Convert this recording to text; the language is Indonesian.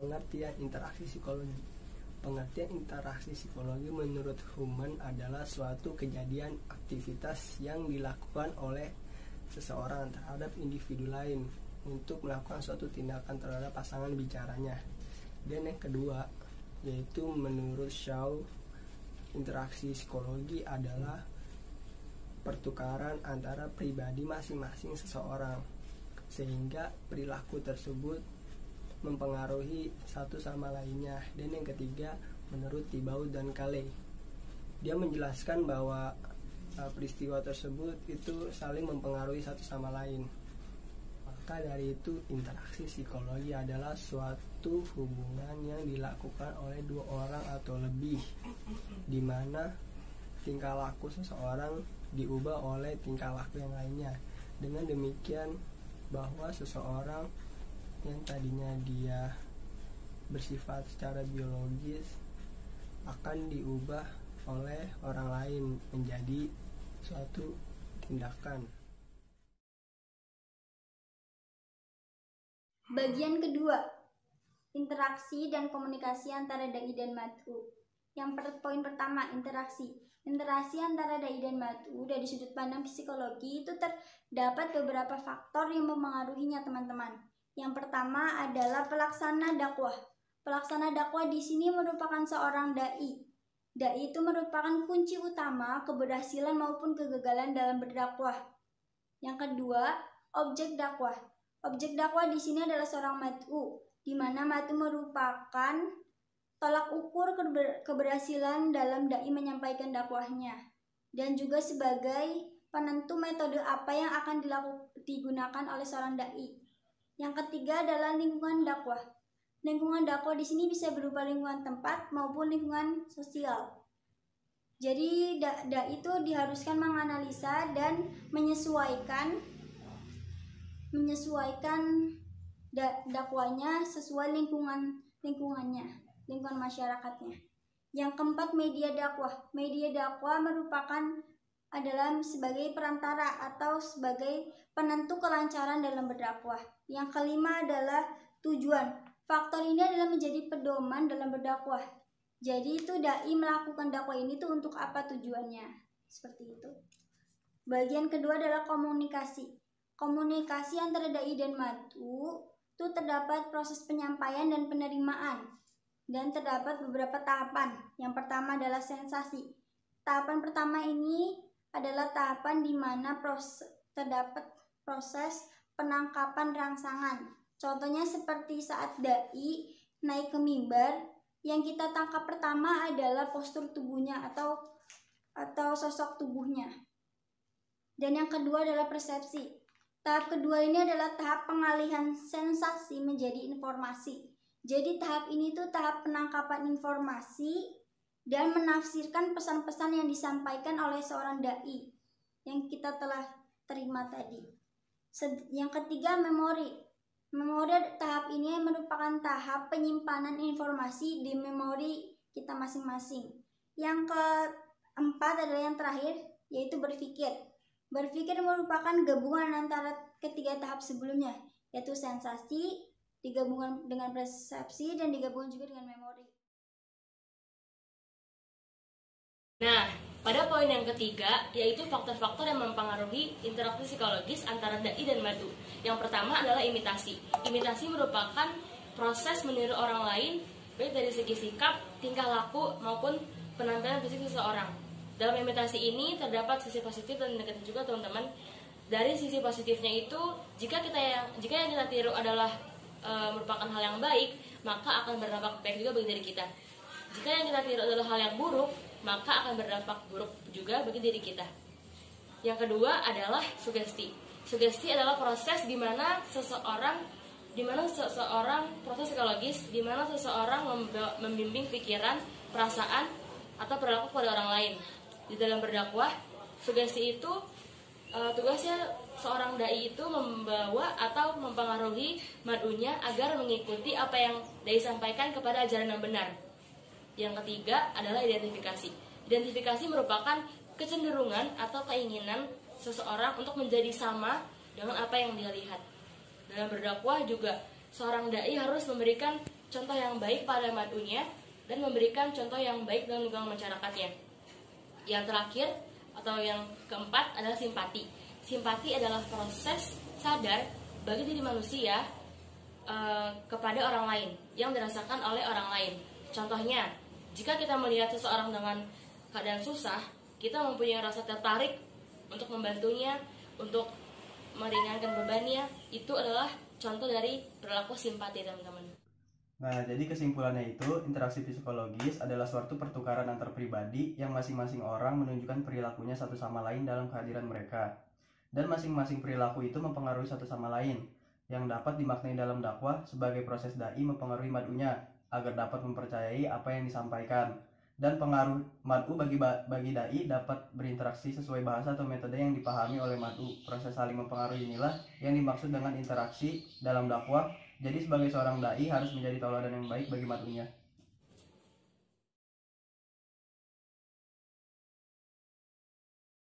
Pengertian interaksi psikologi. Pengertian interaksi psikologi menurut Human adalah suatu kejadian aktivitas yang dilakukan oleh seseorang terhadap individu lain untuk melakukan suatu tindakan terhadap pasangan bicaranya. Dan yang kedua, yaitu menurut Shaw, interaksi psikologi adalah pertukaran antara pribadi masing-masing seseorang, sehingga perilaku tersebut mempengaruhi satu sama lainnya. Dan yang ketiga, menurut Thibault dan Calais, dia menjelaskan bahwa peristiwa tersebut itu saling mempengaruhi satu sama lain. Maka dari itu, interaksi psikologi adalah suatu hubungan yang dilakukan oleh dua orang atau lebih, di mana tingkah laku seseorang diubah oleh tingkah laku yang lainnya. Dengan demikian, bahwa seseorang yang tadinya dia bersifat secara biologis akan diubah oleh orang lain menjadi suatu tindakan. Bagian kedua, interaksi dan komunikasi antara dai dan mad'u. Poin pertama, interaksi. Interaksi antara dai dan mad'u dari sudut pandang psikologi itu terdapat beberapa faktor yang mempengaruhinya, teman-teman. Yang pertama adalah pelaksana dakwah. Pelaksana dakwah di sini merupakan seorang dai. Dai itu merupakan kunci utama keberhasilan maupun kegagalan dalam berdakwah. Yang kedua, objek dakwah. Objek dakwah di sini adalah seorang mad'u, di mana mad'u merupakan tolak ukur keberhasilan dalam dai menyampaikan dakwahnya, dan juga sebagai penentu metode apa yang akan digunakan oleh seorang dai. Yang ketiga adalah lingkungan dakwah. Lingkungan dakwah di sini bisa berupa lingkungan tempat maupun lingkungan sosial. Jadi dai itu diharuskan menganalisa dan menyesuaikan dakwanya sesuai lingkungan masyarakatnya. Yang keempat, media dakwah. Media dakwah adalah sebagai perantara atau sebagai penentu kelancaran dalam berdakwah. Yang kelima adalah tujuan. Faktor ini adalah menjadi pedoman dalam berdakwah. Jadi itu dai melakukan dakwah ini tuh untuk apa tujuannya? Seperti itu. Bagian kedua adalah komunikasi. Komunikasi antara dai dan mad'u itu terdapat proses penyampaian dan penerimaan, dan terdapat beberapa tahapan. Yang pertama adalah sensasi. Tahapan pertama ini adalah tahapan di mana terdapat proses penangkapan rangsangan. Contohnya seperti saat dai naik ke mimbar, yang kita tangkap pertama adalah postur tubuhnya atau sosok tubuhnya. Dan yang kedua adalah persepsi. Tahap kedua ini adalah tahap pengalihan sensasi menjadi informasi. Jadi tahap ini tuh tahap penangkapan informasi dan menafsirkan pesan-pesan yang disampaikan oleh seorang dai yang kita telah terima tadi. Yang ketiga, memori. Memori tahap ini merupakan tahap penyimpanan informasi di memori kita masing-masing. Yang keempat adalah yang terakhir, yaitu berpikir. Berpikir merupakan gabungan antara ketiga tahap sebelumnya, yaitu sensasi, digabungkan dengan persepsi, dan digabungkan juga dengan memori. Nah, pada poin yang ketiga, yaitu faktor-faktor yang mempengaruhi interaksi psikologis antara dai dan mad'u. Yang pertama adalah imitasi. Imitasi merupakan proses meniru orang lain, baik dari segi sikap, tingkah laku, maupun penampilan fisik seseorang. Dalam imitasi ini terdapat sisi positif dan negatif juga, teman-teman. Dari sisi positifnya itu, jika yang kita tiru adalah merupakan hal yang baik, maka akan berdampak baik juga bagi diri kita. Jika yang kita tiru adalah hal yang buruk, maka akan berdampak buruk juga bagi diri kita. Yang kedua adalah sugesti. Sugesti adalah proses di mana seseorang proses psikologis di mana seseorang membimbing pikiran, perasaan, atau perilaku pada orang lain. Di dalam berdakwah, sugesti itu tugasnya seorang dai itu membawa atau mempengaruhi mad'unya agar mengikuti apa yang dai sampaikan kepada ajaran yang benar. Yang ketiga adalah identifikasi. Identifikasi merupakan kecenderungan atau keinginan seseorang untuk menjadi sama dengan apa yang dia lihat. Dalam berdakwah juga, seorang dai harus memberikan contoh yang baik pada mad'unya dan memberikan contoh yang baik dalam lingkungan masyarakatnya. Yang terakhir atau yang keempat adalah simpati. Simpati adalah proses sadar bagi diri manusia kepada orang lain yang dirasakan oleh orang lain. Contohnya, jika kita melihat seseorang dengan keadaan susah, kita mempunyai rasa tertarik untuk membantunya, untuk meringankan bebannya. Itu adalah contoh dari perilaku simpati, teman-teman. Nah, jadi kesimpulannya itu, interaksi psikologis adalah suatu pertukaran antar pribadi yang masing-masing orang menunjukkan perilakunya satu sama lain dalam kehadiran mereka. Dan masing-masing perilaku itu mempengaruhi satu sama lain, yang dapat dimaknai dalam dakwah sebagai proses dai mempengaruhi mad'unya agar dapat mempercayai apa yang disampaikan. Dan pengaruh mad'u bagi dai dapat berinteraksi sesuai bahasa atau metode yang dipahami oleh mad'u. Proses saling mempengaruhi inilah yang dimaksud dengan interaksi dalam dakwah. Jadi sebagai seorang dai harus menjadi tauladan yang baik bagi mad'unya.